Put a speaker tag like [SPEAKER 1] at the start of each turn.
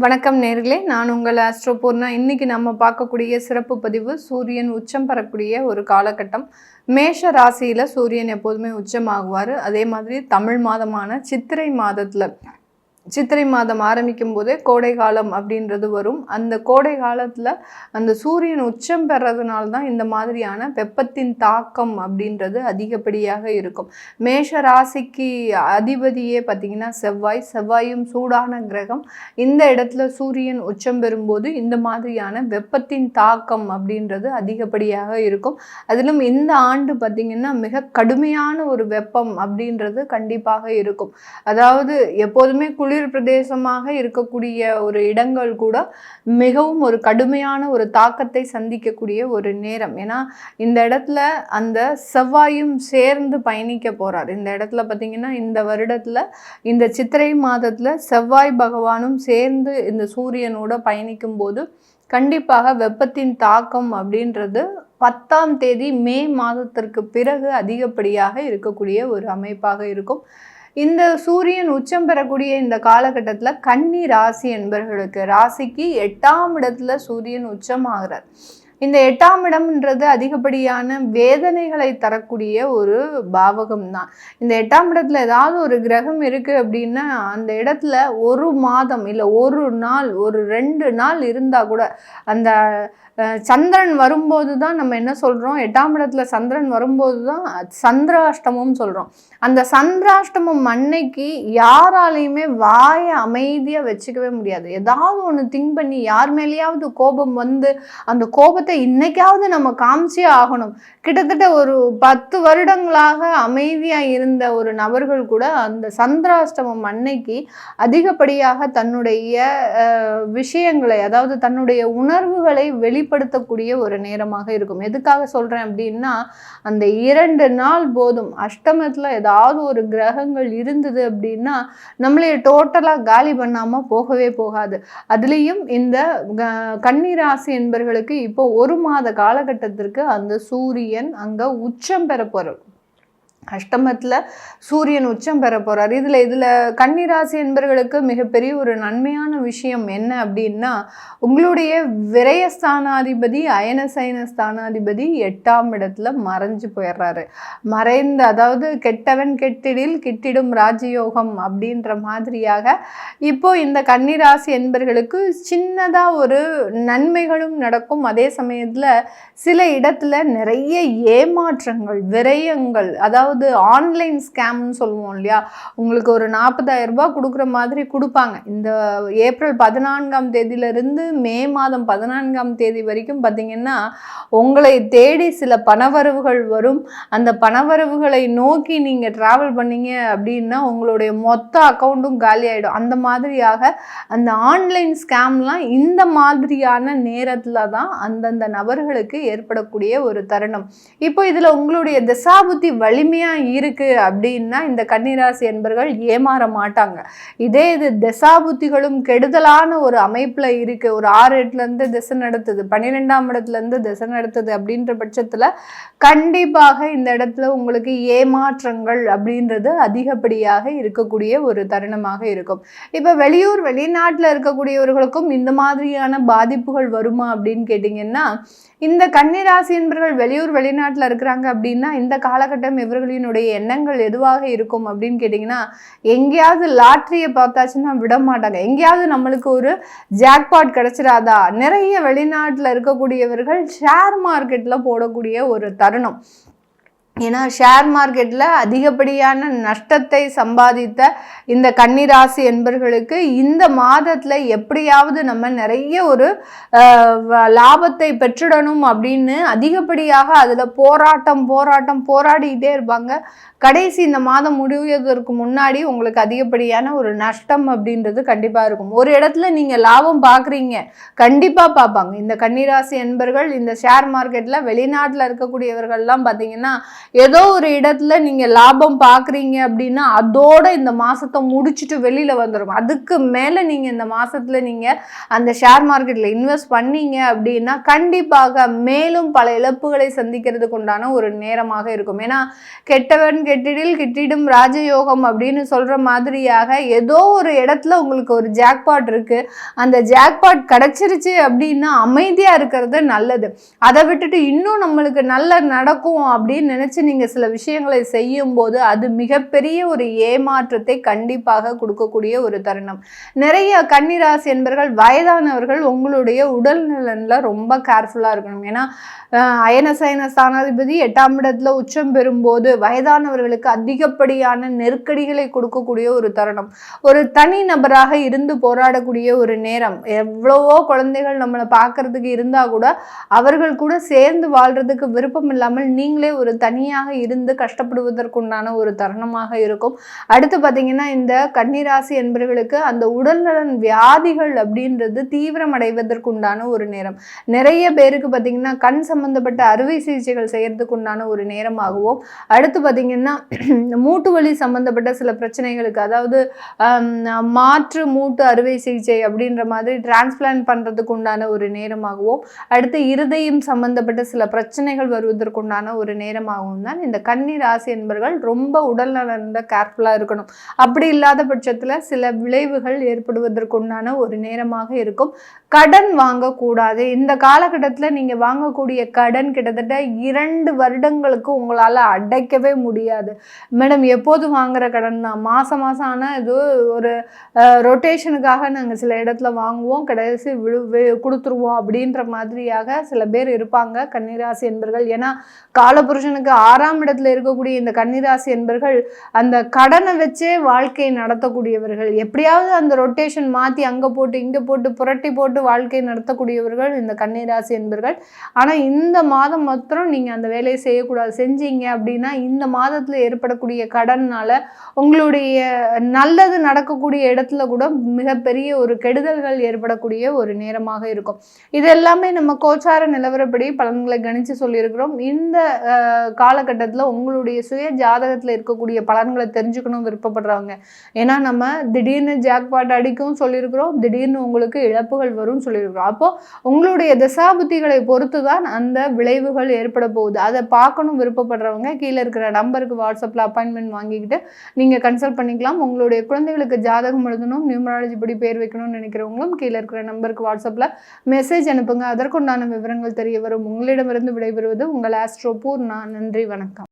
[SPEAKER 1] வணக்கம் நேர்களே, நான் உங்கள் ஆஸ்ட்ரோ பூர்ணா. இன்னைக்கு நம்ம பார்க்கக்கூடிய சிறப்பு பதிவு சூரியன் உச்சம் பெறக்கூடிய ஒரு காலகட்டம். மேஷ ராசியில சூரியன் எப்போதுமே உச்சமாகுவார். அதே மாதிரி தமிழ் மாதமான சித்திரை மாதம் ஆரம்பிக்கும் போதே கோடை காலம் அப்படின்றது வரும். அந்த கோடை காலத்தில் அந்த சூரியன் உச்சம் பெறதுனால தான் இந்த மாதிரியான வெப்பத்தின் தாக்கம் அப்படின்றது அதிகப்படியாக இருக்கும். மேஷ ராசிக்கு அதிபதியே பார்த்திங்கன்னா செவ்வாயும் சூடான கிரகம். இந்த இடத்துல சூரியன் உச்சம் பெறும்போது இந்த மாதிரியான வெப்பத்தின் தாக்கம் அப்படின்றது அதிகப்படியாக இருக்கும். அதிலும் இந்த ஆண்டு பார்த்திங்கன்னா மிக கடுமையான ஒரு வெப்பம் அப்படின்றது கண்டிப்பாக இருக்கும். அதாவது எப்போதுமே குளிர் பிரதேசமாக இருக்கக்கூடிய ஒரு இடங்கள் கூட மிகவும் ஒரு கடுமையான ஒரு தாக்கத்தை சந்திக்கக்கூடிய ஒரு நேரம். ஏன்னா இந்த இடத்துல அந்த செவ்வாயும் சேர்ந்து பயணிக்க போறார். இந்த இடத்துல பார்த்தீங்கன்னா இந்த வருடத்துல இந்த சித்திரை மாதத்துல செவ்வாய் பகவானும் சேர்ந்து இந்த சூரியனோட பயணிக்கும் போது கண்டிப்பாக வெப்பத்தின் தாக்கம் அப்படின்றது 10ஆம் தேதி மே மாதத்திற்கு பிறகு அதிகப்படியாக இருக்கக்கூடிய ஒரு அமைப்பாக இருக்கும். இந்த சூரியன் உச்சம் பெறக்கூடிய இந்த காலகட்டத்தில் கன்னி ராசி என்பவர்களுக்கு ராசிக்கு 8ஆம் இடத்துல சூரியன் உச்சம் ஆகிறார். இந்த 8ஆம் இடம்ன்றது அதிகப்படியான வேதனைகளை தரக்கூடிய ஒரு பாவகம் தான். இந்த 8ஆம் இடத்துல ஏதாவது ஒரு கிரகம் இருக்கு அப்படின்னா அந்த இடத்துல ஒரு மாதம் இல்லை ஒரு நாள் ஒரு 2 நாள் இருந்தா கூட அந்த சந்திரன் வரும்போது தான் நம்ம என்ன சொல்கிறோம், 8ஆம் இடத்துல சந்திரன் வரும்போது தான் சந்திராஷ்டமம் சொல்கிறோம். அந்த சந்திராஷ்டமம் அன்னைக்கு யாராலையுமே வாயை அமைதியாக வச்சுக்கவே முடியாது. ஏதாவது ஒன்று திங்க் பண்ணி யார் மேலேயாவது கோபம் வந்து அந்த கோபத்தை இன்னைக்காவது நம்ம காமிச்சே ஆகணும். கிட்டத்தட்ட ஒரு 10 வருடங்களாக அமைதியாக இருந்த ஒரு நபர்கள் கூட அந்த சந்திராஷ்டமம் அன்னைக்கு அதிகப்படியாக தன்னுடைய விஷயங்களை, அதாவது தன்னுடைய உணர்வுகளை வெளிப்படுத்தக்கூடிய ஒரு நேரமாக இருக்கும். எதுக்காக சொல்கிறேன் அப்படின்னா, அந்த 2 நாள் போதும். அஷ்டமத்தில் ஏதாவது ஒரு கிரகங்கள் இருந்தது அப்படின்னா நம்மளே டோட்டலாக காலி பண்ணாமல் போகவே போகாது. அதுலேயும் இந்த கன்னிராசி என்பவர்களுக்கு இப்போ 1 மாத காலகட்டத்திற்கு அந்த சூரியன் அங்கே உச்சம் பெற போகிறார். அஷ்டமத்தில் சூரியன் உச்சம் பெற போகிறார். இதில் கன்னிராசி என்பவர்களுக்கு மிகப்பெரிய ஒரு நன்மையான விஷயம் என்ன அப்படின்னா, உங்களுடைய விரயஸ்தானாதிபதி அயனசயன ஸ்தானாதிபதி 8ஆம் இடத்துல மறைஞ்சு போயிடுறாரு. அதாவது கெட்டவன் கெட்டிடில் கிட்டிடும் ராஜயோகம் அப்படின்ற மாதிரியாக இப்போ இந்த கன்னிராசி என்பவர்களுக்கு சின்னதாக ஒரு நன்மைகளும் நடக்கும். அதே சமயத்தில் சில இடத்துல நிறைய ஏமாற்றங்கள், விரயங்கள், அதாவது ஆன்லைன் ஸ்கேம்னு சொல்லுவோம் இல்லையா, உங்களுக்கு ஒரு 40,000 ரூபாய் கொடுக்குற மாதிரி கொடுப்பாங்க. இந்த ஏப்ரல் 14ஆம் தேதியிலிருந்து மே மாதம் 14ஆம் தேதி வரைக்கும் பார்த்தீங்கன்னா உங்களை தேடி சில பணவரவுகள் வரும். அந்த பணவரவுகளை நோக்கி நீங்கள் ட்ராவல் பண்ணீங்க அப்படின்னா உங்களுடைய மொத்த அக்கௌண்ட்டும் காலி ஆகிடும். அந்த மாதிரியாக அந்த ஆன்லைன் ஸ்கேம்லாம் இந்த மாதிரியான நேரத்தில் தான் அந்தந்த நபர்களுக்கு ஏற்படக்கூடிய ஒரு தருணம். இப்போ இதில் உங்களுடைய தசாபுத்தி வலிமையாக இருக்கு அப்படின்னா இந்த கன்னிராசி என்பர்கள் ஏமாற மாட்டாங்க. இது தசாபுத்திகளும் கெடுதலான ஒரு அமைப்புல இருக்கு. ஒரு 6-8ல இருந்து திசை நடத்துது, 12ஆம் இடத்துல இருந்து திசை நடத்துது அப்படின்ற பட்சத்துல கண்டிப்பாக இந்த இடத்துல உங்களுக்கு ஏமாற்றங்கள் அப்படின்றது அதிகப்படியாக இருக்கக்கூடிய ஒரு தருணமாக இருக்கும். இப்ப வெளிநாட்டுல இருக்கக்கூடியவர்களுக்கும் இந்த மாதிரியான பாதிப்புகள் வருமா அப்படின்னு கேட்டீங்கன்னா, இந்த கன்னிராசி என்பவர்கள் வெளிநாட்டில் இருக்கிறாங்க அப்படின்னா இந்த காலகட்டம் இவர்களினுடைய எண்ணங்கள் எதுவாக இருக்கும் அப்படின்னு கேட்டிங்கன்னா, எங்கேயாவது லாட்ரியை பார்த்தாச்சுன்னா விட மாட்டாங்க. எங்கேயாவது நம்மளுக்கு ஒரு ஜாக்பாட் கிடைச்சிடாதா. நிறைய வெளிநாட்டில் இருக்கக்கூடியவர்கள் ஷேர் மார்க்கெட்டில் போடக்கூடிய ஒரு தருணம். ஏன்னா ஷேர் மார்க்கெட்டில் அதிகப்படியான நஷ்டத்தை சம்பாதித்த இந்த கன்னிராசி என்பவர்களுக்கு இந்த மாதத்தில் எப்படியாவது நம்ம நிறைய ஒரு லாபத்தை பெற்றுடணும் அப்படின்னு அதிகப்படியாக அதில் போராடிக்கிட்டே இருப்பாங்க. கடைசி இந்த மாதம் முடிவதற்கு முன்னாடி உங்களுக்கு அதிகப்படியான ஒரு நஷ்டம் அப்படின்றது கண்டிப்பாக இருக்கும். ஒரு இடத்துல நீங்கள் லாபம் பார்க்குறீங்க, கண்டிப்பாக பார்ப்பாங்க. இந்த கன்னிராசி என்பவர்கள் இந்த ஷேர் மார்க்கெட்டில் வெளிநாட்டில் இருக்கக்கூடியவர்கள்லாம் பார்த்தீங்கன்னா ஏதோ ஒரு இடத்துல நீங்கள் லாபம் பார்க்குறீங்க அப்படின்னா அதோட இந்த மாதத்தை முடிச்சுட்டு வெளியில் வந்துடும். அதுக்கு மேலே நீங்கள் இந்த மாதத்தில் நீங்கள் அந்த ஷேர் மார்க்கெட்டில் இன்வெஸ்ட் பண்ணீங்க அப்படின்னா கண்டிப்பாக மேலும் பல இழப்புகளை சந்திக்கிறதுக்கு உண்டான ஒரு நேரமாக இருக்கும். ஏன்னா கெட்டவன் கெட்டிடில் கிட்டிடும் ராஜயோகம் அப்படின்னு சொல்கிற மாதிரியாக ஏதோ ஒரு இடத்துல உங்களுக்கு ஒரு ஜாக்பாட் இருக்குது, அந்த ஜாக்பாட் கிடச்சிருச்சு அப்படின்னா அமைதியாக இருக்கிறது நல்லது. அதை விட்டுட்டு இன்னும் நம்மளுக்கு நல்ல நடக்கும் அப்படின்னு நினச்சி நீங்கள் சில விஷயங்களை செய்யும் போது அது மிகப்பெரிய ஒரு ஏமாற்றத்தை கண்டிப்பாக கொடுக்கக்கூடிய ஒரு தருணம். நிறைய கன்னிராசி என்பர்கள் வயதானவர்கள் உங்களுடைய உடல் நலனில் ரொம்ப கேர்ஃபுல்லாக இருக்கணும். ஏன்னா அயனசயன ஸ்தானாதிபதி 8ஆம் இடத்துல உச்சம் பெறும்போது வயதானவர்களுக்கு அதிகப்படியான நெருக்கடிகளை கொடுக்கக்கூடிய ஒரு தருணம். ஒரு தனி நபராக இருந்து போராடக்கூடிய ஒரு நேரம். எவ்வளவோ குழந்தைகள் நம்மளை பார்க்கறதுக்கு இருந்தால் கூட அவர்கள் கூட சேர்ந்து வாழ்றதுக்கு விருப்பம் இல்லாமல் நீங்களே ஒரு தனியாக இருந்து கஷ்டப்படுவதற்குண்டான ஒரு தருணமாக இருக்கும். அடுத்து பார்த்தீங்கன்னா இந்த கன்னிராசி என்பவர்களுக்கு அந்த உடல்நலன் வியாதிகள் அப்படின்றது தீவிரம் அடைவதற்குண்டான ஒரு நேரம். நிறைய பேருக்கு பார்த்தீங்கன்னா கண் சம்பந்தப்பட்ட அறுவை சிகிச்சைகள் செய்யறதுக்கு உண்டான ஒரு நேரமாகவும், அடுத்து பார்த்தீங்கன்னா மூட்டு வலி சம்பந்தப்பட்ட சில பிரச்சனைகளுக்கு, அதாவது மாற்று மூட்டு அறுவை சிகிச்சை அப்படின்ற மாதிரி டிரான்ஸ்பிளான்ட் பண்ணுறதுக்கு உண்டான ஒரு நேரமாகவும், அடுத்து இருதயம் சம்பந்தப்பட்ட சில பிரச்சனைகள் வருவதற்குண்டான ஒரு நேரமாகவும் தான் இந்த கன்னி ராசி என்பவர்கள் ரொம்ப உடல் நலன்ல கேர்ஃபுல்லாக இருக்கணும். அப்படி இல்லாத பட்சத்தில் சில விளைவுகள் ஏற்படுவதற்குண்டான ஒரு நேரமாக இருக்கும். கடன் வாங்கக்கூடாது. இந்த காலகட்டத்தில் நீங்கள் வாங்கக்கூடிய கடன் கிட்டத்தட்ட 2 வருடங்களுக்கு உங்களால் அடைக்கவே முடியாது. மேடம் எப்போது வாங்குற கடன் தான், மாதம் ஆனால் இது ஒரு ரொட்டேஷனுக்காக நாங்கள் சில இடத்துல வாங்குவோம், கடைசி கொடுத்துருவோம் அப்படின்ற மாதிரியாக சில பேர் இருப்பாங்க கன்னிராசி என்பர்கள். ஏன்னா காலபுருஷனுக்கு 6ஆம் இடத்துல இருக்கக்கூடிய இந்த கன்னிராசி என்பர்கள் அந்த கடனை வச்சே வாழ்க்கையை நடத்தக்கூடியவர்கள். எப்படியாவது அந்த ரொட்டேஷன் மாற்றி அங்கே போட்டு இங்கே போட்டு புரட்டி போட்டு வாழ்க்கையை நடத்தக்கூடியவர்கள் இந்த கன்னிராசி என்பர்கள். ஆனால் இந்த மாதம் மாத்திரம் நீங்கள் அந்த வேலையை செய்யக்கூடாது. செஞ்சீங்க அப்படின்னா இந்த மாதத்தில் ஏற்படக்கூடிய கடனால் உங்களுடைய நல்லது நடக்கக்கூடிய இடத்துல கூட மிகப்பெரிய ஒரு கெடுதல்கள் ஏற்படக்கூடிய ஒரு நேரமாக இருக்கும். இது எல்லாமே நம்ம கோச்சார நிலவரப்படி பலன்களை கணிச்சு சொல்லியிருக்கிறோம். இந்த காலகட்டத்தில் உங்களுடைய சுய ஜாதகத்தில் இருக்கக்கூடிய பலன்களை தெரிஞ்சுக்கணும் விருப்பப்படுறாங்க. ஏன்னா நம்ம திடீர்னு ஜாக்பாட் அடிக்கும் சொல்லியிருக்கிறோம், திடீர்னு உங்களுக்கு இழப்புகள் வரும்னு சொல்லியிருக்கிறோம். அப்போ உங்களுடைய தசாபுத்திகளை பொறுத்து தான் அந்த விளைவுகள் ஏற்பட போகுது. அதை பார்க்கணும் விருப்பப்படுறவங்க கீழே இருக்கிற நம்பருக்கு வாட்ஸ்அப்பில் அப்பாயின்மெண்ட் வாங்கிக்கிட்டு நீங்கள் கன்சல்ட் பண்ணிக்கலாம். உங்களுடைய குழந்தைகளுக்கு ஜாதகம் எழுதணும், நியூமராலஜி படி பேர் வைக்கணும்னு நினைக்கிறவங்களும் கீழே இருக்கிற நம்பருக்கு வாட்ஸ்அப்பில் மெசேஜ் அனுப்புங்க. அதற்குண்டான விவரங்கள் தெரிய வரும். உங்களிடமிருந்து விடைபெறுவது உங்கள் ஆஸ்ட்ரோ பூர்ணா. நன்றி, வணக்கம்.